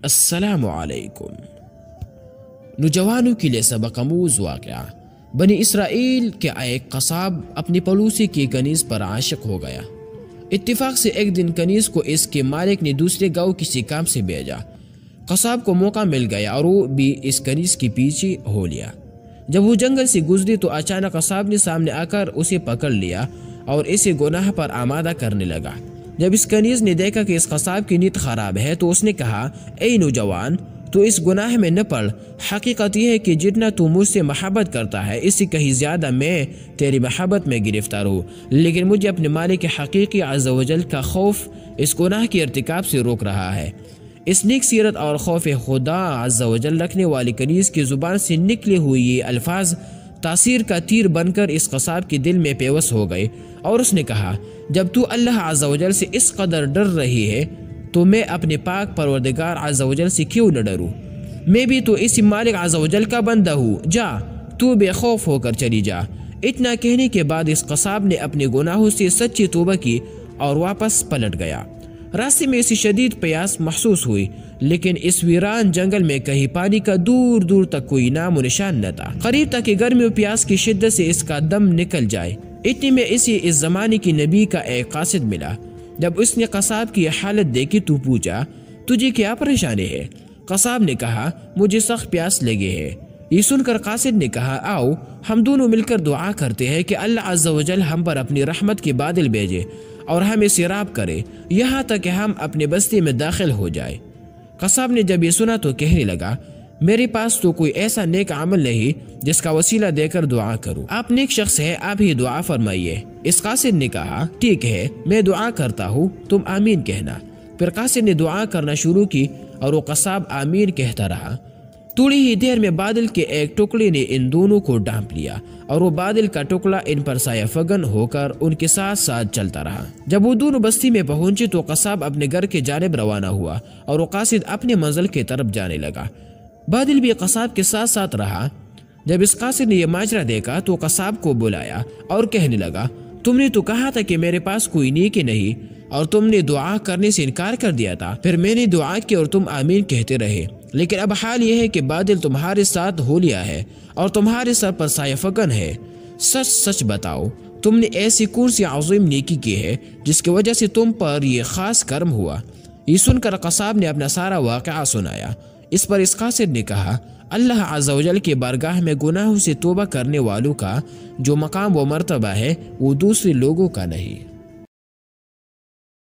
السلام علیکم۔ نوجوانوں کے لیے سبق آموز واقعہ۔ بنی اسرائیل کے ایک قصاب اپنی پڑوسی کی کنیز پر عاشق ہو گیا۔ اتفاق سے ایک دن کنیز کو اس کے مالک نے دوسرے گاؤں کسی کام سے بھیجا۔ قصاب کو موقع مل گیا اور وہ بھی اس کنیز کے پیچھے ہو لیا۔ جب وہ جنگل سے گزری تو اچانک قصاب نے سامنے آ کر اسے پکڑ لیا اور اسے گناہ پر آمادہ کرنے لگا۔ جب اس کنیز نے دیکھا کہ اس قصاب کی نیت خراب ہے تو اس نے کہا، اے نوجوان، تو اس گناہ میں نہ پڑ۔ حقیقت یہ ہے کہ جتنا تو مجھ سے محبت کرتا ہے اس سے کہیں زیادہ میں تیری محبت میں گرفتار ہوں، لیکن مجھے اپنے مالک حقیقی عز و جل کا خوف اس گناہ کے ارتکاب سے روک رہا ہے۔ اس نیک سیرت اور خوف خدا عز و جل رکھنے والی کنیز کی زبان سے نکلے ہوئے یہ الفاظ تاثیر کا تیر بن کر اس قصاب کے دل میں پیوست ہو گئے، اور اس نے کہا، جب تو اللہ عز و جل سے اس قدر ڈر رہی ہے تو میں اپنے پاک پروردگار عز و جل سے کیوں نہ ڈروں؟ میں بھی تو اسی مالک عز و جل کا بندہ ہوں، جا تو بے خوف ہو کر چلی جا۔ اتنا کہنے کے بعد اس قصاب نے اپنے گناہوں سے سچی توبہ کی اور واپس پلٹ گیا۔ راستے میں اسے شدید پیاس محسوس ہوئی، لیکن اس ویران جنگل میں کہیں پانی کا دور دور تک کوئی نام و نشان نہ تھا۔ قریب تک کہ گرمی و پیاس کی شدت سے اس کا دم نکل جائے، اتنے میں اسے اس زمانے کی نبی کا ایک قاصد ملا۔ جب اس نے قصاب کی حالت دیکھی تو پوچھا، تجھے کیا پریشانی ہے؟ قصاب نے کہا، مجھے سخت پیاس لگی ہے۔ یہ سن کر قاصد نے کہا، آؤ ہم دونوں مل کر دعا کرتے ہیں کہ اللہ عز و جل ہم پر اپنی رحمت کے بادل بھیجے اور ہمیں سیراب کرے یہاں تک کہ ہم اپنے بستی میں داخل ہو جائے۔ قصاب نے جب یہ سنا تو کہنے لگا، میرے پاس تو کوئی ایسا نیک عمل نہیں جس کا وسیلہ دے کر دعا کروں۔ آپ نیک شخص ہیں، آپ ہی دعا فرمائیے۔ اس قاصد نے کہا، ٹھیک ہے میں دعا کرتا ہوں، تم آمین کہنا۔ پھر قاصد نے دعا کرنا شروع کی اور وہ قصاب آمین کہتا رہا۔ تھوڑی ہی دیر میں بادل کے ایک ٹکڑے نے ان دونوں کو ڈھانپ لیا اور وہ بادل کا ٹکڑا ان پر سایہ فگن ہو کر ان کے ساتھ ساتھ چلتا رہا۔ جب وہ دونوں بستی میں پہنچے تو قصاب اپنے گھر کے جانب روانہ ہوا اور وہ قاصد اپنے منزل کی طرف جانے لگا۔ بادل بھی قصاب کے ساتھ ساتھ رہا۔ جب اس قاصد نے یہ ماجرا دیکھا تو قصاب کو بلایا اور کہنے لگا، تم نے تو کہا تھا کہ میرے پاس کوئی نیکی نہیں اور تم نے دعا کرنے سے انکار کر دیا تھا، پھر میں نے دعا کی اور تم آمین کہتے رہے، لیکن اب حال یہ ہے کہ بادل تمہارے ساتھ ہو لیا ہے اور تمہارے سر پر سایہ فگن ہے۔ سچ سچ بتاؤ، تم نے ایسی کون سی عظیم نیکی کی ہے جس کی وجہ سے تم پر یہ خاص کرم ہوا؟ یہ سن کر قصاب نے اپنا سارا واقعہ سنایا۔ اس پر اس قاصد نے کہا، اللہ عز و جل کے بارگاہ میں گناہوں سے توبہ کرنے والوں کا جو مقام و مرتبہ ہے وہ دوسرے لوگوں کا نہیں۔